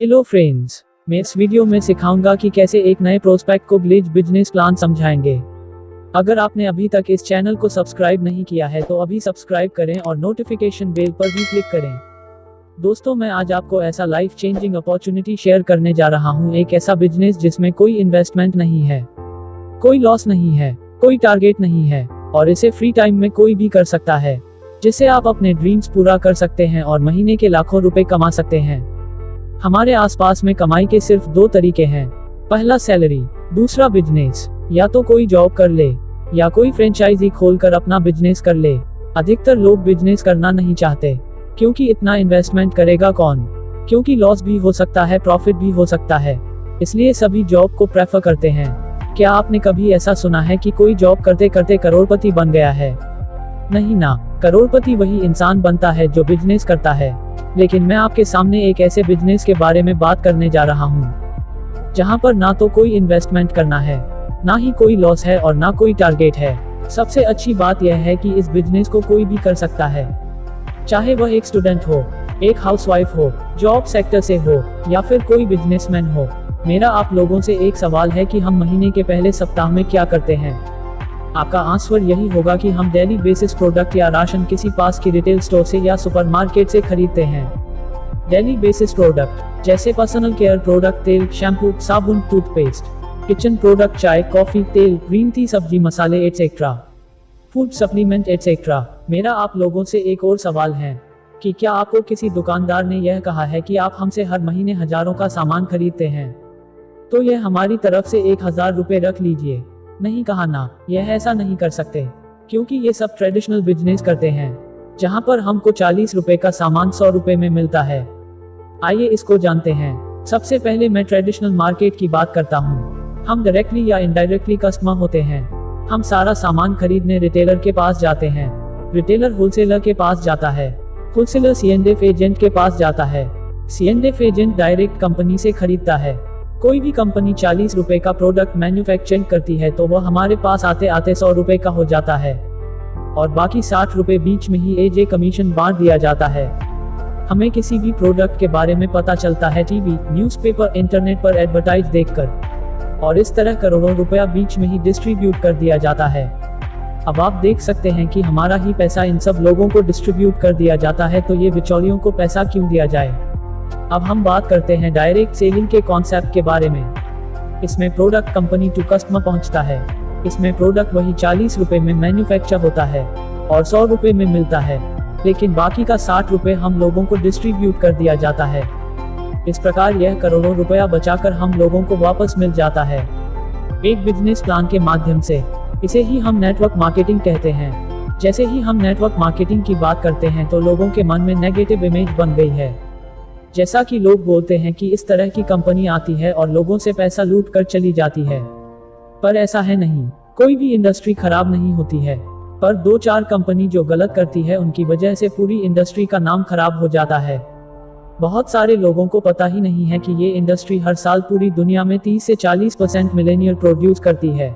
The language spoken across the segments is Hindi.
हेलो फ्रेंड्स, मैं इस वीडियो में सिखाऊंगा कि कैसे एक नए प्रोस्पेक्ट को ग्लिच बिजनेस प्लान समझाएंगे। अगर आपने अभी तक इस चैनल को सब्सक्राइब नहीं किया है तो अभी सब्सक्राइब करें और नोटिफिकेशन बेल पर भी क्लिक करें। दोस्तों, मैं आज आपको ऐसा लाइफ चेंजिंग अपॉर्चुनिटी शेयर करने जा रहा हूं, एक ऐसा बिजनेस जिसमें कोई इन्वेस्टमेंट नहीं है, कोई लॉस नहीं है, कोई टारगेट नहीं है और इसे फ्री टाइम में कोई भी कर सकता है, जिससे आप अपने ड्रीम्स पूरा कर सकते हैं और महीने के लाखों रुपए कमा सकते हैं। हमारे आसपास में कमाई के सिर्फ दो तरीके हैं, पहला सैलरी, दूसरा बिजनेस। या तो कोई जॉब कर ले या कोई फ्रेंचाइजी खोलकर अपना बिजनेस कर ले। अधिकतर लोग बिजनेस करना नहीं चाहते, क्योंकि इतना इन्वेस्टमेंट करेगा कौन, क्योंकि लॉस भी हो सकता है, प्रॉफिट भी हो सकता है, इसलिए सभी जॉब को प्रेफर करते हैं। क्या आपने कभी ऐसा सुना है कि कोई जॉब करते करते करोड़पति बन गया है? नहीं ना, करोड़पति वही इंसान बनता है जो बिजनेस करता है। लेकिन मैं आपके सामने एक ऐसे बिजनेस के बारे में बात करने जा रहा हूँ जहाँ पर ना तो कोई इन्वेस्टमेंट करना है, ना ही कोई लॉस है और ना कोई टारगेट है। सबसे अच्छी बात यह है कि इस बिजनेस को कोई भी कर सकता है, चाहे वह एक स्टूडेंट हो, एक हाउसवाइफ हो, जॉब सेक्टर से हो या फिर कोई बिजनेसमैन हो। मेरा आप लोगों से एक सवाल है कि हम महीने के पहले सप्ताह में क्या करते हैं? आपका आंसर यही होगा कि हम डेली बेसिस प्रोडक्ट या राशन किसी पास की रिटेल स्टोर से या सुपरमार्केट से खरीदते हैं। डेली बेसिस प्रोडक्ट जैसे पर्सनल केयर प्रोडक्ट, तेल, शैम्पू, साबुन, टूथपेस्ट, किचन प्रोडक्ट, चाय, कॉफी, तेल, ग्रीन टी, सब्जी मसाले एटसेट्रा, फूड सप्लीमेंट एटसेट्रा। मेरा आप लोगों से एक और सवाल है कि क्या आपको किसी दुकानदार ने यह कहा है कि आप हमसे हर महीने हजारों का सामान खरीदते हैं तो यह हमारी तरफ से 1000 रुपए रख लीजिए? नहीं कहा ना, यह ऐसा नहीं कर सकते, क्योंकि ये सब ट्रेडिशनल बिजनेस करते हैं जहां पर हमको 40 रुपए का सामान 100 रुपए में मिलता है। आइए इसको जानते हैं। सबसे पहले मैं ट्रेडिशनल मार्केट की बात करता हूं। हम डायरेक्टली या इनडायरेक्टली कस्टमर होते हैं। हम सारा सामान खरीदने रिटेलर के पास जाते हैं, रिटेलर होलसेलर के पास जाता है, होलसेलर C&F एजेंट के पास जाता है, C&F एजेंट डायरेक्ट कंपनी से खरीदता है। कोई भी कंपनी 40 रुपए का प्रोडक्ट मैन्युफैक्चरिंग करती है तो वह हमारे पास आते आते 100 रुपए का हो जाता है और बाकी 60 रुपए बीच में ही एजे कमीशन बांट दिया जाता है। हमें किसी भी प्रोडक्ट के बारे में पता चलता है टीवी, न्यूज़पेपर, इंटरनेट पर एडवर्टाइज देखकर, और इस तरह करोड़ों रुपया बीच में ही डिस्ट्रीब्यूट कर दिया जाता है। अब आप देख सकते हैं कि हमारा ही पैसा इन सब लोगों को डिस्ट्रीब्यूट कर दिया जाता है, तो ये बिचौलियों को पैसा क्यों दिया जाए? अब हम बात करते हैं डायरेक्ट सेलिंग के कॉन्सेप्ट के बारे में। इसमें प्रोडक्ट कंपनी टू कस्टमर पहुंचता है। इसमें प्रोडक्ट वही 40 रुपए में मैन्युफैक्चर होता है और 100 रुपए में मिलता है, लेकिन बाकी का 60 रुपए हम लोगों को डिस्ट्रीब्यूट कर दिया जाता है। इस प्रकार यह करोड़ों रुपया बचाकर हम लोगों को वापस मिल जाता है एक बिजनेस प्लान के माध्यम से। इसे ही हम नेटवर्क मार्केटिंग कहते हैं। जैसे ही हम नेटवर्क मार्केटिंग की बात करते हैं तो लोगों के मन में नेगेटिव इमेज बन गई है, जैसा कि लोग बोलते हैं कि इस तरह की कंपनी आती है और लोगों से पैसा लूट कर चली जाती है। पर ऐसा है नहीं, कोई भी इंडस्ट्री खराब नहीं होती है, पर 2-4 कंपनी जो गलत करती है उनकी वजह से पूरी इंडस्ट्री का नाम खराब हो जाता है। बहुत सारे लोगों को पता ही नहीं है कि ये इंडस्ट्री हर साल पूरी दुनिया में 30 से 40% मिलेनियल प्रोड्यूस करती है।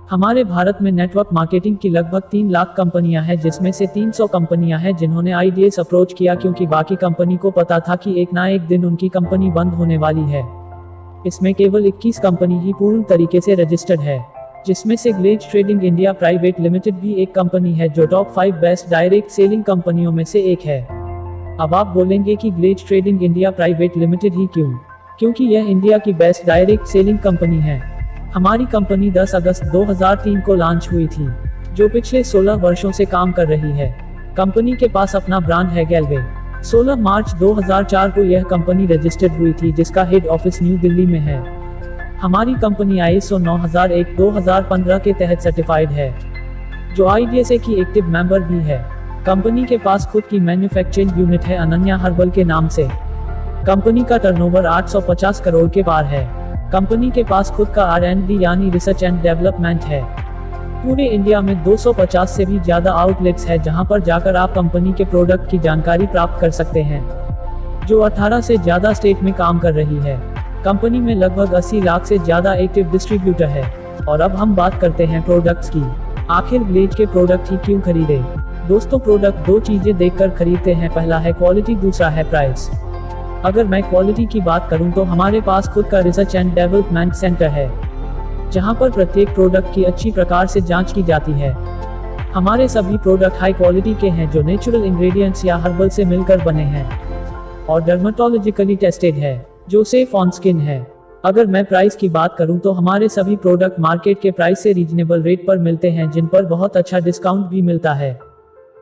हमारे भारत में नेटवर्क मार्केटिंग की लगभग 3 लाख कंपनियां हैं, जिसमें से 300 कंपनियां हैं जिन्होंने आईडीएस अप्रोच किया, क्योंकि बाकी कंपनी को पता था कि एक ना एक दिन उनकी कंपनी बंद होने वाली है। इसमें केवल 21 कंपनी ही पूर्ण तरीके से रजिस्टर्ड है, जिसमें से glitch Trading India Private limited भी एक कंपनी है जो टॉप 5 बेस्ट डायरेक्ट सेलिंग कंपनियों में से एक है। अब आप बोलेंगे कि Glitch Trading India Private Limited ही क्यों? क्योंकि यह इंडिया की बेस्ट डायरेक्ट सेलिंग कंपनी है। हमारी कंपनी 10 अगस्त 2003 को लॉन्च हुई थी, जो पिछले 16 वर्षों से काम कर रही है। कंपनी के पास अपना ब्रांड है गैलवे। 16 मार्च 2004 को यह कंपनी रजिस्टर्ड हुई थी, जिसका हेड ऑफिस न्यू दिल्ली में है। हमारी कंपनी ISO 9001-2015 के तहत सर्टिफाइड है, जो IDSA की एक्टिव मेंबर भी है। कंपनी के पास खुद की मैन्युफैक्चरिंग यूनिट है अनन्या हर्बल के नाम से। कंपनी का टर्नओवर 850 करोड़ के पार है। कंपनी के पास खुद का R&D यानी रिसर्च एंड डेवलपमेंट है। पूरे इंडिया में 250 से भी ज्यादा आउटलेट्स है जहां पर जाकर आप कंपनी के प्रोडक्ट की जानकारी प्राप्त कर सकते हैं, जो 18 से ज्यादा स्टेट में काम कर रही है। कंपनी में लगभग 80 लाख से ज्यादा एक्टिव डिस्ट्रीब्यूटर है। और अब हम बात करते हैं प्रोडक्ट्स की। आखिर ग्लिच के प्रोडक्ट ही क्यों खरीदे? दोस्तों, प्रोडक्ट दो चीजें देखकर खरीदते हैं, पहला है क्वालिटी, दूसरा है प्राइस। अगर मैं क्वालिटी की बात करूं तो हमारे पास खुद का रिसर्च एंड डेवलपमेंट सेंटर है, जहां पर प्रत्येक प्रोडक्ट की अच्छी प्रकार से जांच की जाती है। हमारे सभी प्रोडक्ट हाई क्वालिटी के हैं जो नेचुरल इंग्रेडिएंट्स या हर्बल से मिलकर बने हैं और डर्मेटोलॉजिकली टेस्टेड है, जो सेफ ऑन स्किन है। अगर मैं प्राइस की बात करूं तो हमारे सभी प्रोडक्ट मार्केट के प्राइस से रीजनेबल रेट पर मिलते हैं, जिन पर बहुत अच्छा डिस्काउंट भी मिलता है।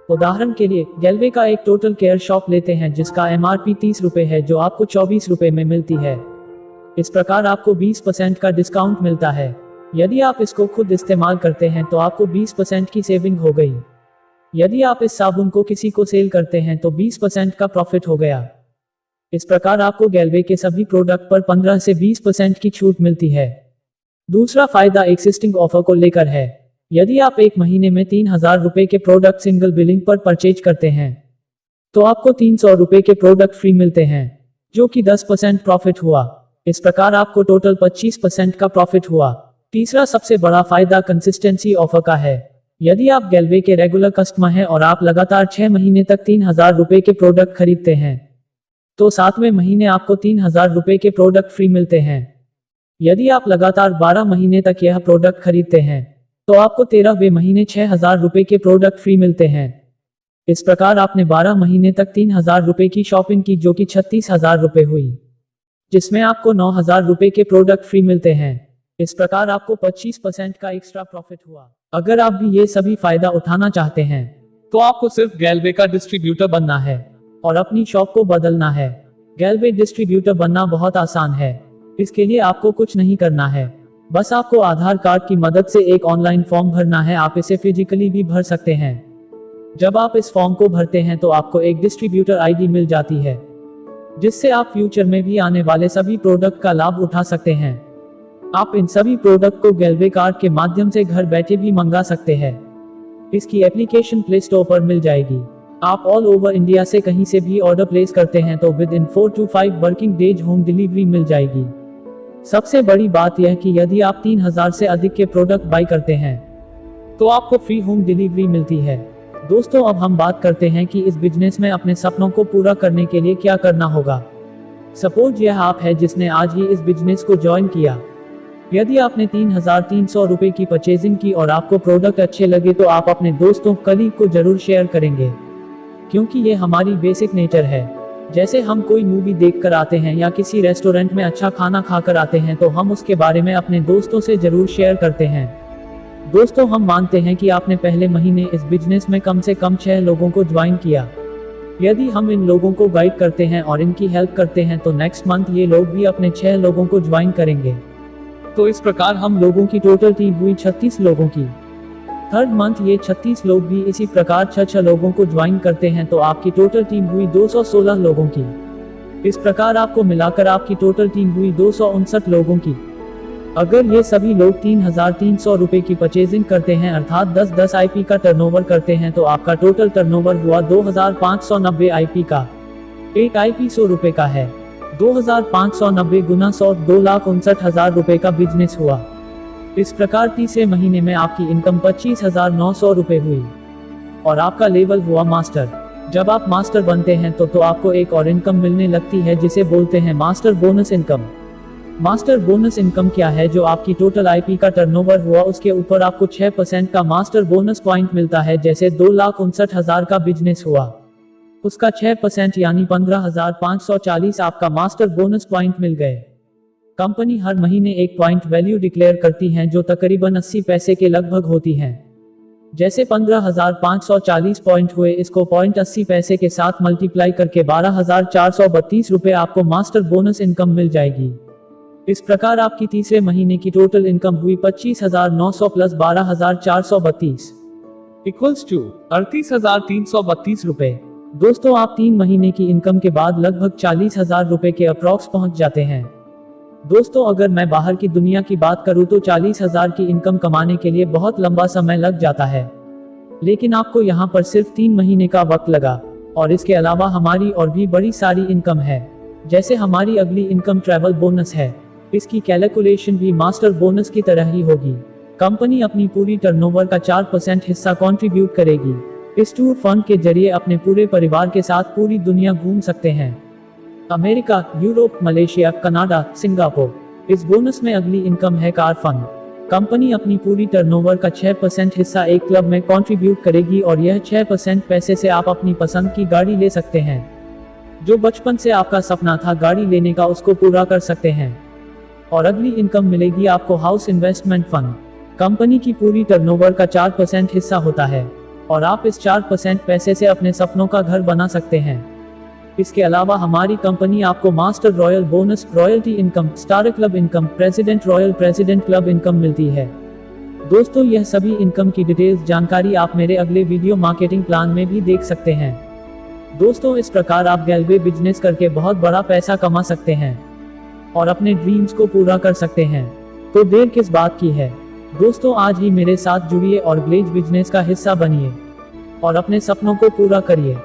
उदाहरण के लिए गैल्वे का एक टोटल केयर शॉप लेते हैं जिसका MRP 30 रुपए है, जो आपको 24 रुपए में मिलती है। इस प्रकार आपको 20% का डिस्काउंट मिलता है। यदि आप इसको खुद इस्तेमाल करते हैं तो आपको 20% की सेविंग हो गई। यदि आप इस साबुन को किसी को सेल करते हैं तो 20% का प्रॉफिट हो गया। इस प्रकार आपको गैल्वे के सभी प्रोडक्ट पर 15 से 20% की छूट मिलती है। दूसरा फायदा एक्सिस्टिंग ऑफर को लेकर है। यदि आप एक महीने में 3000 रुपए के प्रोडक्ट सिंगल बिलिंग पर परचेज करते हैं तो आपको 300 रुपए के प्रोडक्ट फ्री मिलते हैं, जो कि 10% प्रॉफिट हुआ। इस प्रकार आपको टोटल 25% का प्रॉफिट हुआ। तीसरा सबसे बड़ा फायदा कंसिस्टेंसी ऑफर का है। यदि आप गैल्वे के रेगुलर कस्टमर हैं और आप लगातार 6 महीने तक 3000 रुपए के प्रोडक्ट खरीदते हैं तो 7वें महीने आपको 3000 रुपए के प्रोडक्ट फ्री मिलते हैं। यदि आप लगातार 12 महीने तक यह प्रोडक्ट खरीदते हैं तो आपको 13वें महीने 6000 रुपए के प्रोडक्ट फ्री मिलते हैं। इस प्रकार आपने 12 महीने तक 3000 रुपए की शॉपिंग की, जो कि 36,000 रुपए हुई, जिसमें आपको 9000 रुपए के प्रोडक्ट फ्री मिलते हैं। इस प्रकार आपको 25% का एक्स्ट्रा प्रॉफिट हुआ। अगर आप भी ये सभी फायदा उठाना चाहते हैं तो आपको सिर्फ गैल्वे का डिस्ट्रीब्यूटर बनना है और अपनी शॉप को बदलना है। गैल्वे डिस्ट्रीब्यूटर बनना बहुत आसान है। इसके लिए आपको कुछ नहीं करना है, बस आपको आधार कार्ड की मदद से एक ऑनलाइन फॉर्म भरना है। आप इसे फिजिकली भी भर सकते हैं। जब आप इस फॉर्म को भरते हैं तो आपको एक डिस्ट्रीब्यूटर आईडी मिल जाती है, जिससे आप फ्यूचर में भी आने वाले सभी प्रोडक्ट का लाभ उठा सकते हैं। आप इन सभी प्रोडक्ट को गैल्वे कार्ड के माध्यम से घर बैठे भी मंगा सकते हैं। इसकी एप्लीकेशन प्ले स्टोर पर मिल जाएगी। आप ऑल ओवर इंडिया से कहीं से भी ऑर्डर प्लेस करते हैं तो within 4 to 5 working days home delivery मिल जाएगी। सबसे बड़ी बात यह कि यदि आप 3000 से अधिक के प्रोडक्ट बाई करते हैं तो आपको फ्री होम डिलीवरी मिलती है। दोस्तों, अब हम बात करते हैं कि इस बिजनेस में अपने सपनों को पूरा करने के लिए क्या करना होगा। सपोज यह आप है जिसने आज ही इस बिजनेस को ज्वाइन किया। यदि आपने 3300 रुपए की परचेजिंग की और आपको प्रोडक्ट अच्छे लगे तो आप अपने दोस्तों कलीग को जरूर शेयर करेंगे, क्योंकि ये हमारी बेसिक नेचर है। जैसे हम कोई मूवी देखकर आते हैं या किसी रेस्टोरेंट में अच्छा खाना खाकर आते हैं तो हम उसके बारे में अपने दोस्तों से जरूर शेयर करते हैं। दोस्तों, हम मानते हैं कि आपने पहले महीने इस बिजनेस में कम से कम 6 लोगों को ज्वाइन किया। यदि हम इन लोगों को गाइड करते हैं और इनकी हेल्प करते हैं तो नेक्स्ट मंथ ये लोग भी अपने 6 लोगों को ज्वाइन करेंगे। तो इस प्रकार हम लोगों की टोटल टीम हुई 36 लोगों की। थर्ड मंथ ये 36 लोग भी इसी प्रकार 6 लोगों को ज्वाइन करते हैं तो आपकी टोटल टीम हुई 216 लोगों की। इस प्रकार आपको मिलाकर आपकी टोटल टीम हुई 259 लोगों की। अगर ये सभी लोग 3300 रुपए की परचेजिंग करते हैं अर्थात 10 IP का टर्नओवर करते हैं तो आपका टोटल टर्नओवर हुआ 2590 IP का। एक IP 100 रुपए का है। 2590 गुना 100 2,59,000 रुपए का बिजनेस हुआ। इस प्रकार तीसरे महीने में आपकी इनकम 25,900 रुपए हुई और आपका लेवल हुआ मास्टर। जब आप मास्टर बनते हैं तो आपको एक और इनकम मिलने लगती है जिसे बोलते हैं master bonus income. Master bonus income क्या है? जो आपकी टोटल IP का टर्नओवर हुआ उसके ऊपर आपको 6% का मास्टर बोनस पॉइंट मिलता है। जैसे 2,59,000 का बिजनेस हुआ, उसका 6% यानी 15,540 आपका मास्टर बोनस पॉइंट मिल गए। कंपनी हर महीने एक पॉइंट वैल्यू डिक्लेयर करती है जो तकरीबन 80 पैसे के लगभग होती है। जैसे 15,540 पॉइंट हुए, इसको पॉइंट 80 पैसे के साथ मल्टीप्लाई करके 12,432 रुपए आपको मास्टर बोनस इनकम मिल जाएगी। इस प्रकार आपकी तीसरे महीने की टोटल इनकम हुई 25,900 प्लस 12,432 इक्वल्स टू 38,332 रुपए। दोस्तों, आप 3 महीने की इनकम के बाद लगभग 40,000 रुपए के अप्रॉक्स पहुंच जाते हैं। दोस्तों, अगर मैं बाहर की दुनिया की बात करूं तो 40,000 की इनकम कमाने के लिए बहुत लंबा समय लग जाता है, लेकिन आपको यहां पर सिर्फ 3 महीने का वक्त लगा। और इसके अलावा हमारी और भी बड़ी सारी इनकम है। जैसे हमारी अगली इनकम ट्रैवल बोनस है। इसकी कैलकुलेशन भी मास्टर बोनस की तरह ही होगी। कंपनी अपनी पूरी टर्नओवर का 4% हिस्सा कंट्रीब्यूट करेगी। इस टूर फंड के जरिए अपने पूरे परिवार के साथ पूरी दुनिया घूम सकते हैं। America, Europe, Malaysia, Canada, Singapore. इस बोनस में अगली इनकम है कार फंड। कंपनी अपनी पूरी टर्नओवर का 6% हिस्सा एक क्लब में कंट्रीब्यूट करेगी और यह 6% पैसे से आप अपनी पसंद की गाड़ी ले सकते हैं। जो बचपन से आपका सपना था गाड़ी लेने का, उसको पूरा कर सकते हैं। और अगली इनकम मिलेगी आपको हाउस इन्वेस्टमेंट फंड। कंपनी की पूरी टर्नओवर का 4% हिस्सा होता है और आप इस 4% पैसे से अपने सपनों का घर बना सकते हैं। इसके अलावा हमारी कंपनी आपको master royal bonus, royalty income, star club income, president royal president club income मिलती है। दोस्तों, यह सभी इनकम की डिटेल्स जानकारी आप मेरे अगले वीडियो मार्केटिंग प्लान में भी देख सकते हैं। दोस्तों, इस प्रकार आप गैलवे बिजनेस करके बहुत बड़ा पैसा कमा सकते हैं और अपने ड्रीम्स को पूरा कर सकते हैं। तो देर किस बात की है दोस्तों, आज ही मेरे साथ जुड़िए और ग्लेज बिजनेस का हिस्सा बनिए और अपने सपनों को पूरा करिए।